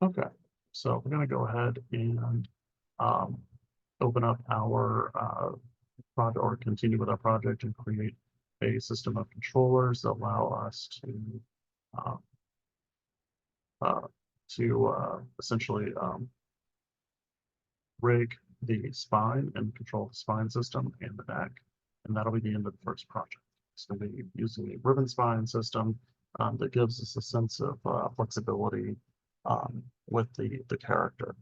Okay, so we're going to go ahead and um, open up our project or continue with our project and create a system of controllers that allow us uh, uh, essentially rig the spine and control the spine system and the neck. And that'll be the end of the first project. It's going to be using a ribbon spine system that gives us a sense of flexibility with the character.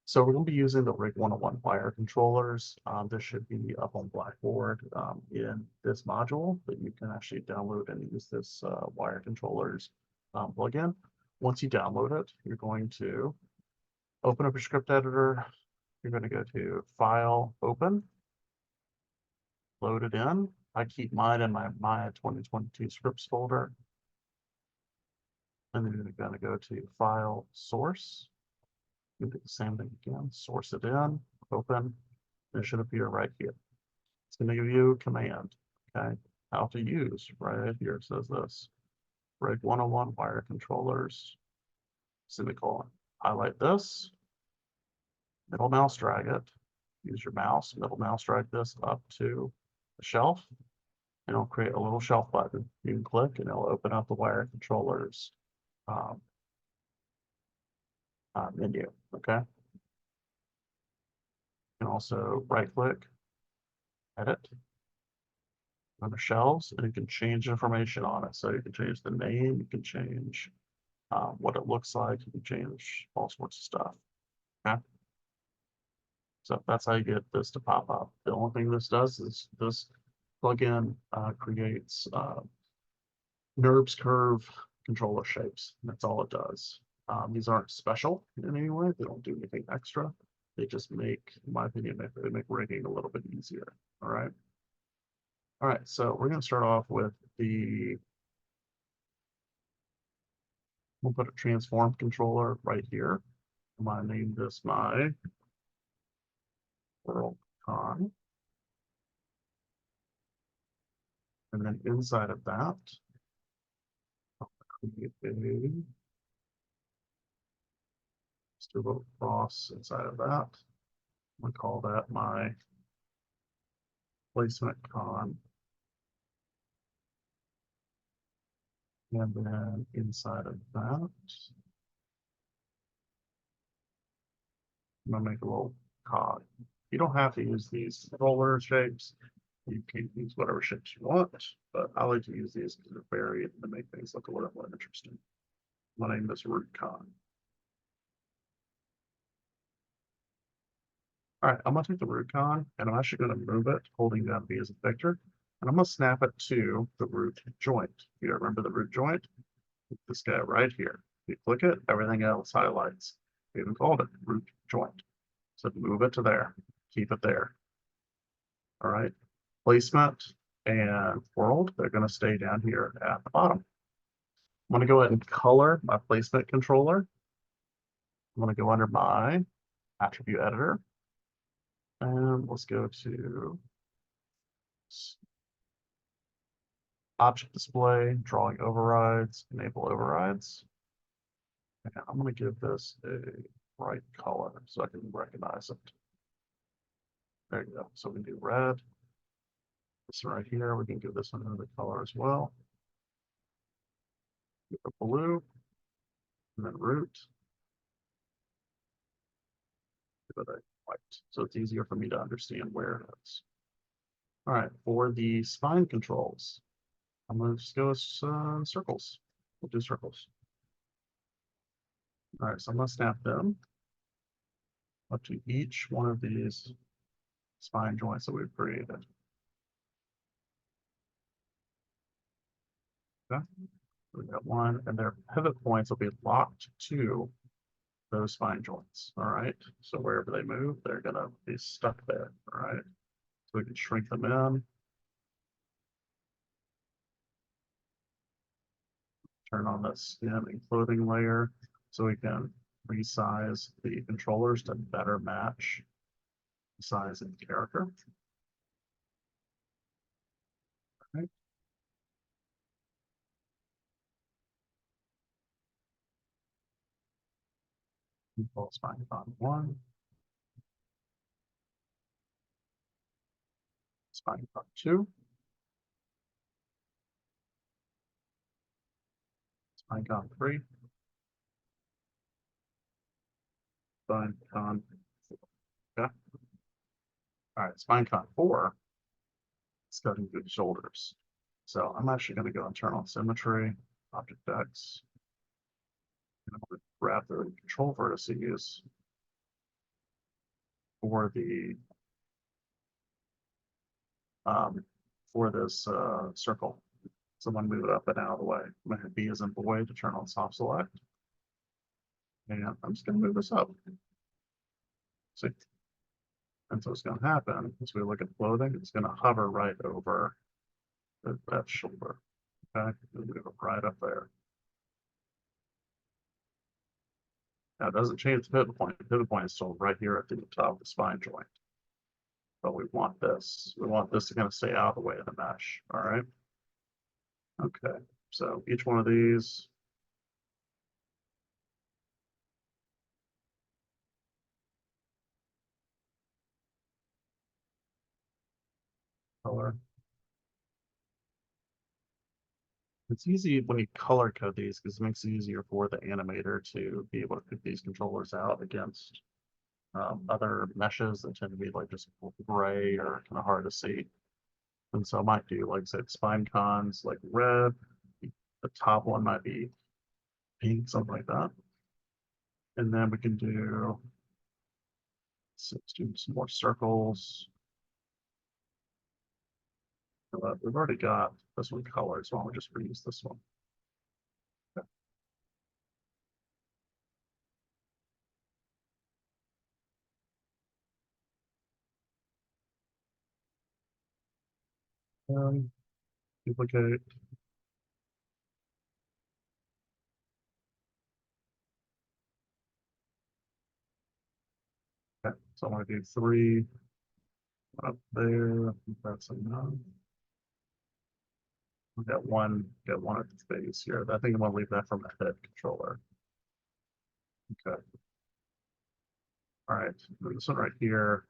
So we're going to be using the Rig 101 wire controllers. This should be up on Blackboard in this module, but you can actually download and use this wire controllers plugin. Once you download it, you're going to open up your script editor. You're going to go to File, Open, load it in. I keep mine in my Maya 2022 scripts folder. And then you're going to go to File, Source. You do the same thing again, source it in, open. It should appear right here. It's going to give you a command, okay? How to use, right here it says this. Rig 101 wire controllers, semicolon. Highlight this, middle mouse drag it, use your mouse, middle mouse drag this up to the shelf, and it'll create a little shelf button. You can click and it'll open up the wire controllers um, menu, okay? You can also right click, edit, under shelves, and you can change information on it. So you can change the name, you can change what it looks like, you can change all sorts of stuff. Okay. So that's how you get this to pop up. The only thing this does is this plugin creates NURBS curve controller shapes. That's all it does. These aren't special in any way. They don't do anything extra. They just make, in my opinion, they make rigging a little bit easier. All right. All right, so we're going to start off with we'll put a transform controller right here. I'm going to name this my world con. And then inside of that, I'll create a just a little cross inside of that. I'm going to call that my placement con. And then inside of that, I'm going to make a little cog. You don't have to use these roller shapes. You can use whatever shapes you want, but I like to use these because they're varied and they make things look a little more interesting. My name is root con. All right, I'm going to take the root con and I'm actually going to move it, holding down V as a vector, and I'm going to snap it to the root joint. You remember the root joint? This guy right here. You click it, everything else highlights. We even called it root joint. So move it to there, keep it there. All right, placement and world, they're going to stay down here at the bottom. I'm going to go ahead and color my placement controller. I'm going to go under my attribute editor. And let's go to object display, drawing overrides, enable overrides. And I'm going to give this a bright color so I can recognize it. There you go. So we can do red. This right here, we can give this another color as well. Give it blue, and then root. Give it a white. So it's easier for me to understand where it is. All right, for the spine controls, I'm going to just go with circles. We'll do circles. All right, so I'm going to snap them up to each one of these spine joints that we've created. Okay, we got one, and their pivot points will be locked to those spine joints. All right, so wherever they move, they're going to be stuck there. All right, so we can shrink them in, turn on the skin and clothing layer so we can resize the controllers to better match the size and character. Right. Control spine con 1, spine con 2, spine con 3, spine con 4. Okay. All right, spine con 4 is cutting through the shoulders. So I'm actually going to go internal symmetry, object X, and I'm going to grab the control vertices for the um, for this circle. So I'm going to move it up and out of the way. I'm going to hit B as in boy to turn on soft select. And I'm just going to move this up. See? And so what's going to happen as we look at clothing, it's going to hover right over that shoulder. Okay, move it right up there. Now it doesn't change the pivot point. The pivot point is still right here at the top of the spine joint. But we want this. We want this to kind of stay out of the way of the mesh. All right. Okay. So each one of these. Color. It's easy when you color code these because it makes it easier for the animator to be able to pick these controllers out against other meshes that tend to be like just gray or kind of hard to see. And so I might do, like I said, spine cons like red. The top one might be pink, something like that. And then we can do, let's do some more circles. We've already got this one colored, so why don't we just reuse this one? Okay. Duplicate. Okay, so I'm going to do 3 up there. That's enough. We got one at the base here. I think I'm going to leave that from the head controller. Okay. All right, this one right here.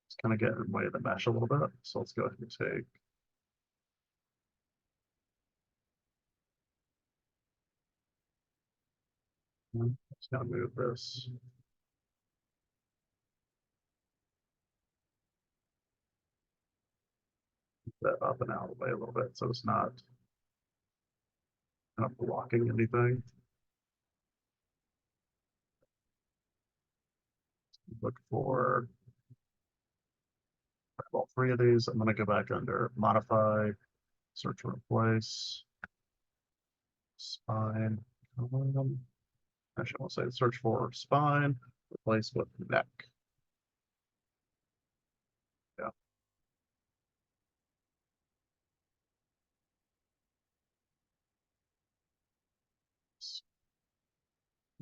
It's kind of getting in the way of the mesh a little bit. So let's go ahead and take. Just gonna move this. That up and out of the way a little bit, so it's not kind of blocking anything. Look for all 3 of these. I'm going to go back under modify, search for replace, spine. Actually, I'll say search for spine, replace with neck. Yeah.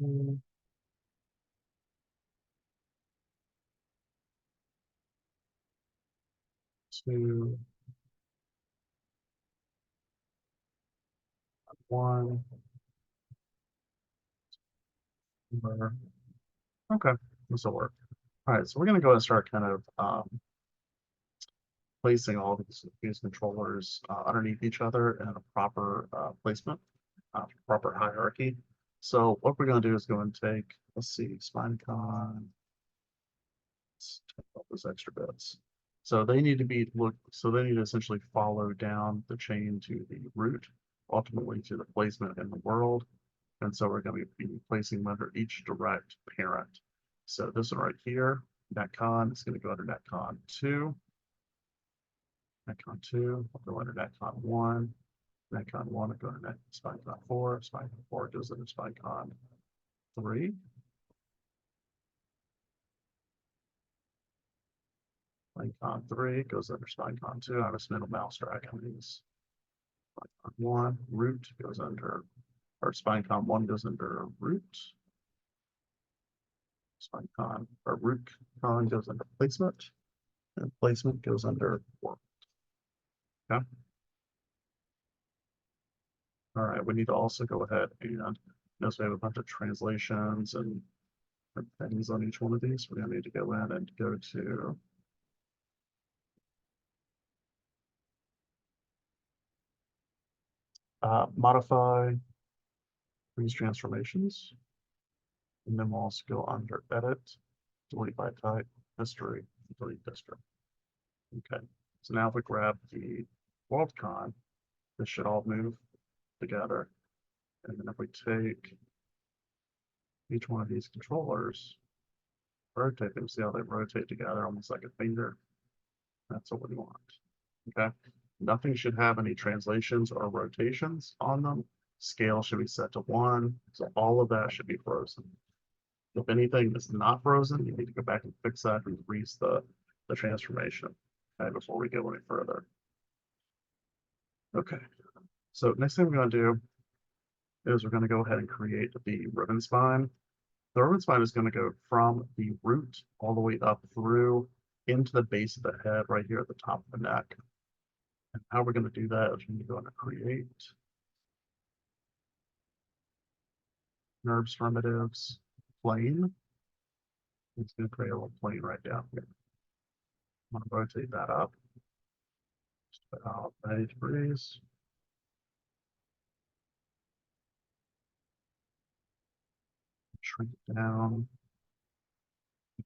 Mm. 2, 1. Okay, this will work. All right, so we're going to go and start kind of placing all these controllers underneath each other in a proper placement, proper hierarchy. So what we're going to do is go and take, let's see, SpineCon, let's take all those extra bits. So they need to be so they need to essentially follow down the chain to the root, ultimately to the placement in the world. And so we're going to be placing them under each direct parent. So this one right here, netcon, is going to go under netcon 2. Netcon 2, I'll go under netcon 1. Netcon 1 will go under SpineCon 4. SpineCon 4 goes under SpineCon 3. SpineCon 3 goes under SpineCon 2. I have a middle mouse drag on these. SpineCon 1, root goes under, or SpineCon 1 goes under root. SpineCon, or root con goes under placement. And placement goes under work. Okay. All right, we need to also go ahead and notice we have a bunch of translations and things on each one of these. We're gonna need to go in and go to modify these transformations. And then we'll also go under edit, delete by type, history, delete district. Okay, so now if we grab the worldcon, this should all move together. And then if we take each one of these controllers, rotate them, see how they rotate together almost like a finger. That's what we want. Okay, nothing should have any translations or rotations on them. Scale should be set to 1, so all of that should be frozen. If anything is not frozen, you need to go back and fix that and freeze the transformation, okay, before we go any further. Okay, so next thing we're going to do is we're going to go ahead and create the ribbon spine. The ribbon spine is going to go from the root all the way up through into the base of the head right here at the top of the neck. And how we're going to do that is we're going to go into create, nerves primitives, plane. It's going to create a little plane right down here. I'm going to rotate that up just about 90 degrees. Shrink it down,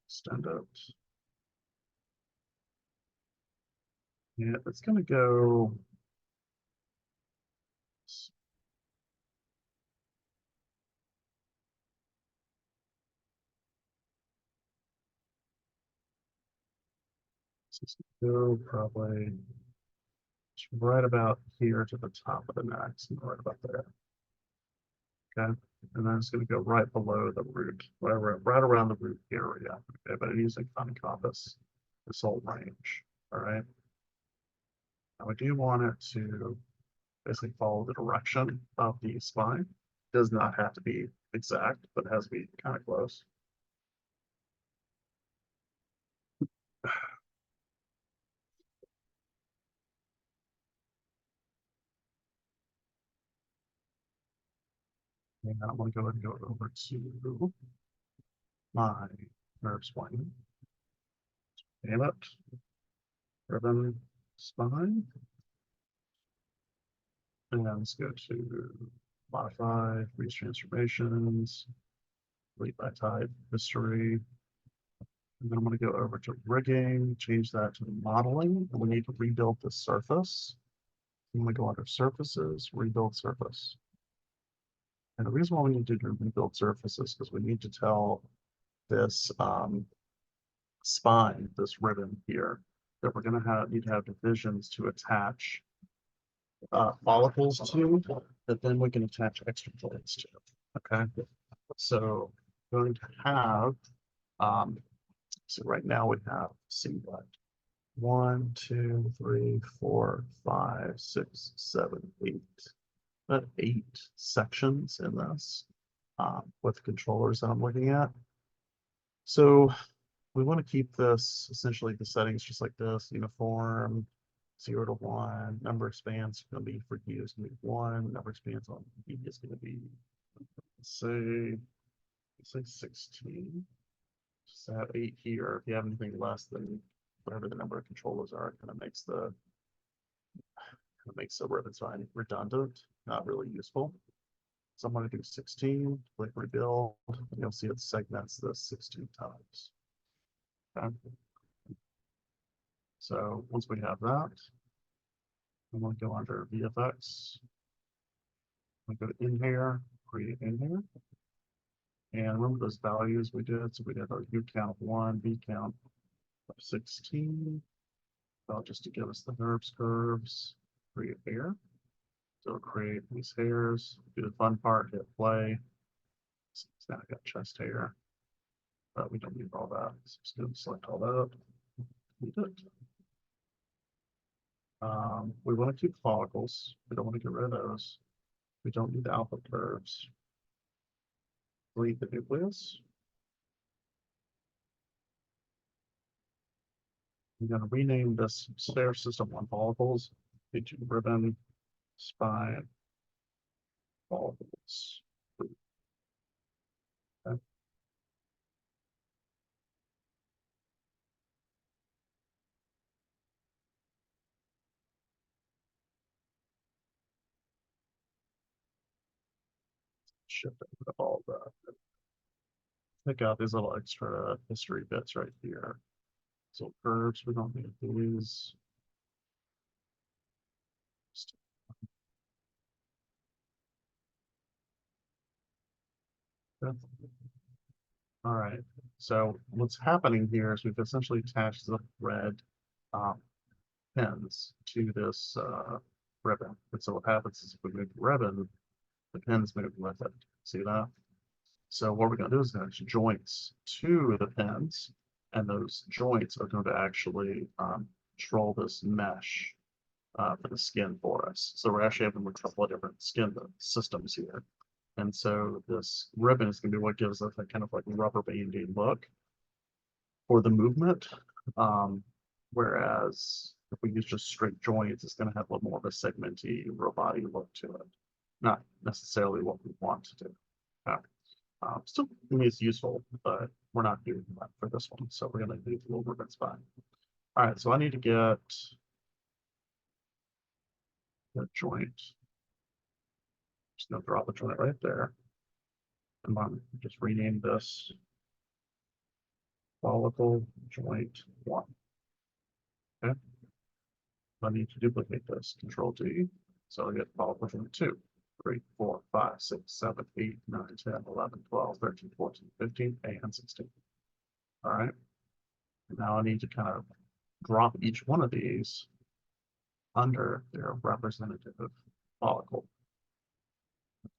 extend it. Yeah, it's going to go. Go probably right about here to the top of the neck, so right about there. Okay, and then it's going to go right below the root, right around the root area. Okay, but it needs to encompass this whole range. All right. Now we do want it to basically follow the direction of the spine. It does not have to be exact, but it has to be kind of close. And I'm going to go ahead and go over to my nerve spine. Name it. Ribbon spine. And then let's go to modify, freeze transformations, delete by type, history. And then I'm going to go over to rigging, change that to modeling. And we need to rebuild the surface. I'm going to go under surfaces, rebuild surface. And the reason why we need to do rebuild surface is because we need to tell this spine, this ribbon here, that we're going to need to have divisions to attach follicles to, that then we can attach extra joints to. Okay, so we're going to have, so right now we have, see what, 1, 2, 3, 4, 5, 6, 7, 8. But 8 sections in this with the controllers that I'm looking at. So we want to keep this essentially the settings just like this: uniform, 0 to 1. Number of spans going to be for U is going to be 1. Number of spans on B is going to be, say 16. Just have 8 here. If you have anything less than whatever the number of controllers are, it kind of makes the ribbon sign redundant, not really useful. So I'm going to do 16, click rebuild, and you'll see it segments this 16 times. Okay. So once we have that, I'm going to go under VFX. I'm going to go in here, create in here. And remember those values we did. So we did our U count of 1, V count of 16. Well, just to give us the nerves curves, create hair. So create these hairs, do the fun part, hit play. So now I got chest hair, but we don't need all that. So just going to select all that. We did. We want to keep follicles. We don't want to get rid of those. We don't need the alpha curves. Delete the nucleus. I'm going to rename this stair system on follicles into ribbon spine follicles. Okay. shift of all the, pick out these little extra history bits right here. So curves, we don't need these. All right. So what's happening here is we've essentially attached the red um, pins to this ribbon. And so what happens is if we move the ribbon, the pins move with it. See that? So what we're going to do is attach joints to the pins, and those joints are going to actually control this mesh for the skin for us. So we're actually having a couple of different skin systems here. And so this ribbon is going to be what gives us that kind of like rubber bandy look for the movement. Um, Whereas if we use just straight joints, it's going to have a little more of a segmenty, robot-y look to it. Not necessarily what we want to do. Still, I mean, it's useful, but we're not doing that for this one. So we're going to do the little ribbon spine. All right, so I need to get the joint. Just going to drop a joint right there. And I'm just rename this follicle joint 1. Okay. I need to duplicate this, Control D. So I get follicle joint 2, 3, 4, 5, 6, 7, 8, 9, 10, 11, 12, 13, 14, 15, and 16. All right. Now I need to kind of drop each one of these under their representative follicle.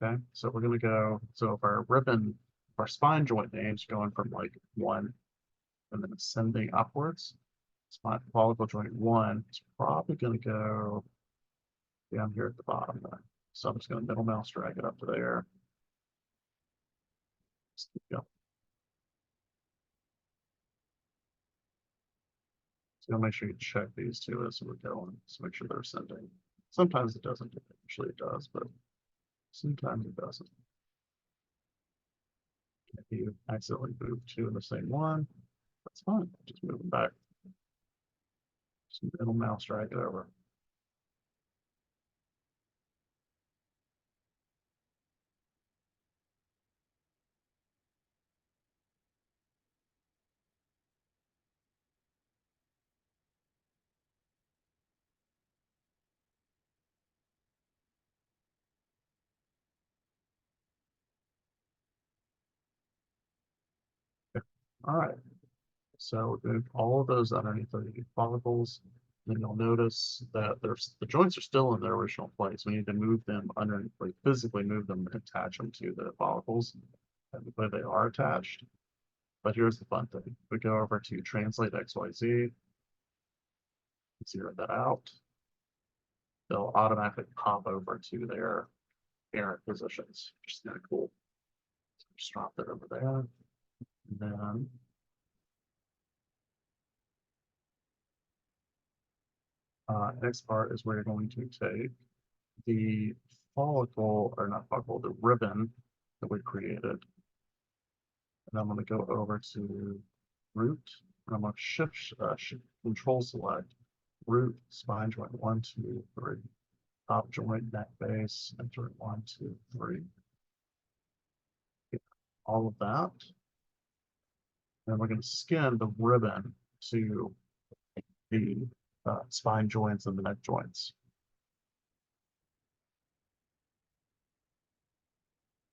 Okay, so we're going to go, so if our ribbon, our spine joint names going from like 1 and then ascending upwards, spine follicle joint 1 is probably going to go down here at the bottom there. So I'm just going to middle mouse drag it up to there. Just keep going. So make sure you check these two as we're going. So make sure they're ascending. Sometimes it doesn't, usually it does, but sometimes it doesn't. If you accidentally move 2 in the same one, that's fine. Just move them back. Just middle mouse drag it over. All right. So move all of those underneath the follicles. Then you'll notice that there's the joints are still in their original place. We need to move them underneath, like physically move them and attach them to the follicles and the way they are attached. But here's the fun thing. We go over to translate XYZ, zero that out. They'll automatically pop over to their parent positions, which is kind of cool. So just drop that over there. And then next part is where you're going to take the follicle, or not follicle, the ribbon that we created. And I'm going to go over to root, and I'm going to shift control select root, spine joint 1, 2, 3, top joint, neck base, enter 1, 2, 3. Get all of that. And we're going to skin the ribbon to the spine joints and the neck joints.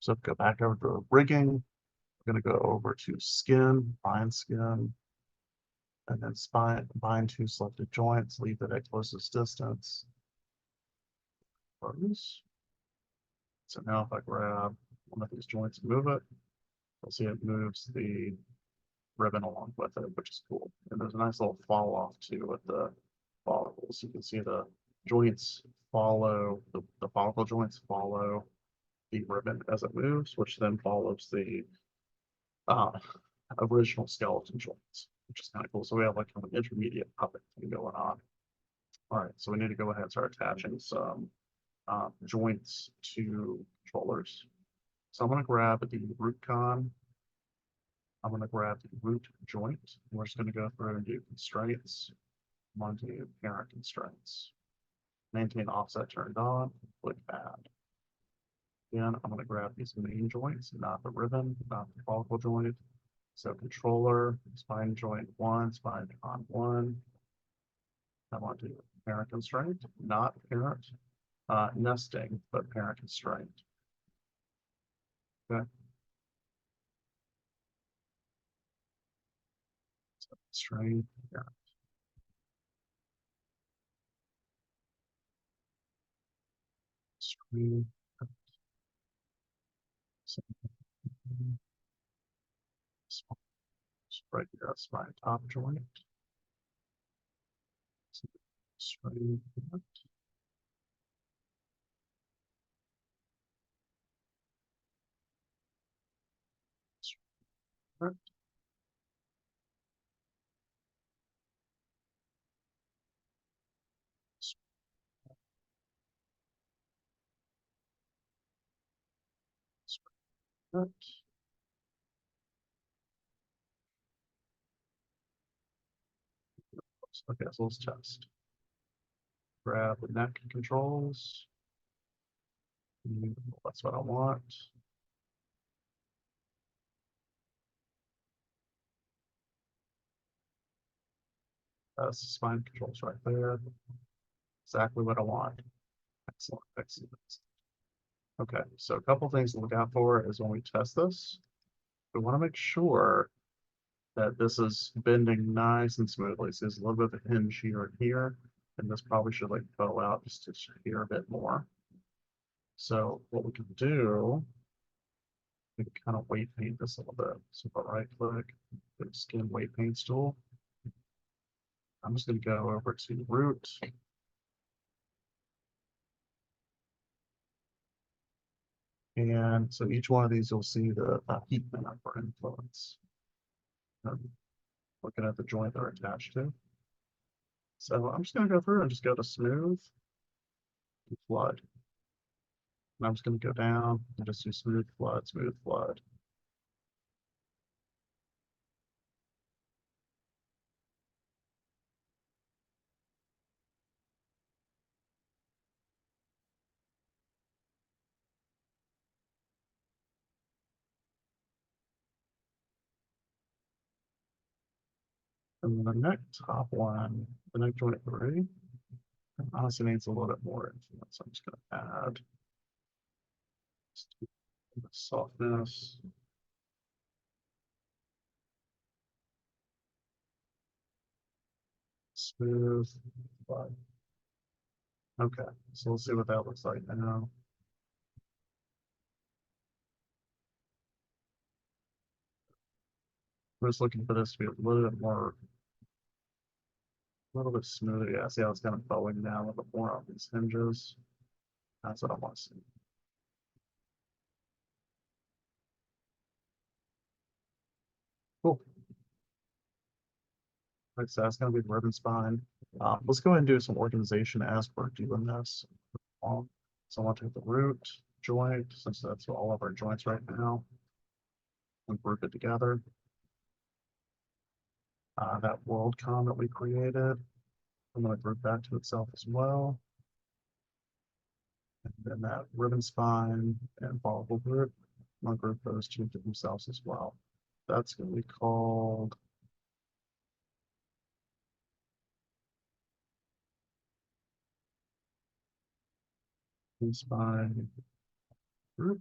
So go back over to rigging. We're going to go over to skin, bind skin, and then bind to selected joints, leave it at closest distance. Close. So now if I grab one of these joints and move it, you'll see it moves the ribbon along with it, which is cool. And there's a nice little fall off too with the follicles. You can see the joints follow, the follicle joints follow the ribbon as it moves, which then follows the uh, original skeleton joints, which is kind of cool. So we have like an intermediate puppet thing going on. All right, so we need to go ahead and start attaching some joints to controllers. So I'm going to grab the root con. I'm going to grab the root joint. We're just going to go through and do constraints. I'm going to do parent constraints. Maintain offset turned on, click add. Again, I'm going to grab these main joints, not the ribbon, not the follicle joint. So controller, spine joint one, spine on one. I want to do parent constraint, not parent nesting, but parent constraint. Okay. So constraint, parent. Constraint. So, right here, spine top joint. So, constraint, parent, parent. Okay, so let's test. Grab the neck controls. That's what I want. That's spine controls right there. Exactly what I want. Excellent, excellent. Okay, so a couple things to look out for is when we test this, we want to make sure that this is bending nice and smoothly. So there's a little bit of a hinge here and here, and this probably should like bow out just to here a bit more. So what we can do, we can kind of weight paint this a little bit. So if I right click, go to skin weight paint tool. I'm just going to go over to root. And so each one of these, you'll see the heat map or influence. Looking at the joint they're attached to. So I'm just going to go through and just go to smooth and flood. And I'm just going to go down and just do smooth flood, smooth flood. And the neck top one, the neck joint three, honestly needs a little bit more influence. I'm just going to add softness. Smooth flood. Okay, so we'll see what that looks like now. I'm just looking for this to be a little bit more, a little bit smoother. Yeah, see how it's kind of bowing down a little bit more on these hinges. That's what I want to see. Cool. Like so that's going to be the ribbon spine. Let's go ahead and do some organization as we're doing this. So I want to take the root joint, since that's all of our joints right now, and group it together. That WorldCom that we created, I'm going to group that to itself as well. And then that ribbon spine and follicle group, I'm going to group those two to themselves as well. That's going to be called spine group.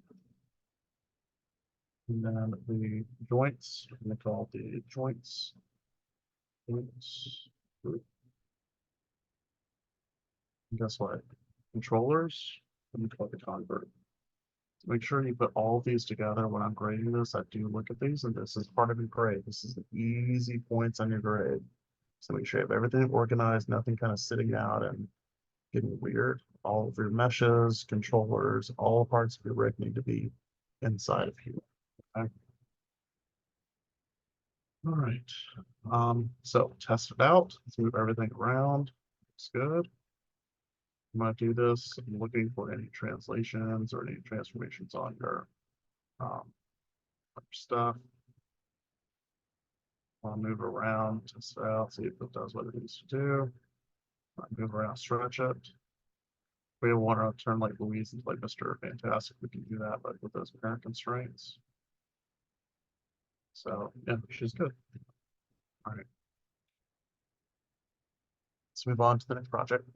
And then the joints, I'm going to call the joints group. And guess what? Controllers, let me call the convert. Make sure you put all of these together. When I'm grading this, I do look at these, and this is part of your grade. This is the easy points on your grade. So make sure you have everything organized, nothing kind of sitting out and getting weird. All of your meshes, controllers, all parts of your rig need to be inside of here. Okay. All right. So test it out. Let's move everything around. Looks good. I'm going to do this. I'm looking for any translations or any transformations on your stuff. I'll move around, test it out, see if it does what it needs to do. Move around, stretch it. We want to turn like Louise into like Mr. Fantastic. We can do that, but with those parent constraints. So yeah, she's good. All right. Let's move on to the next project.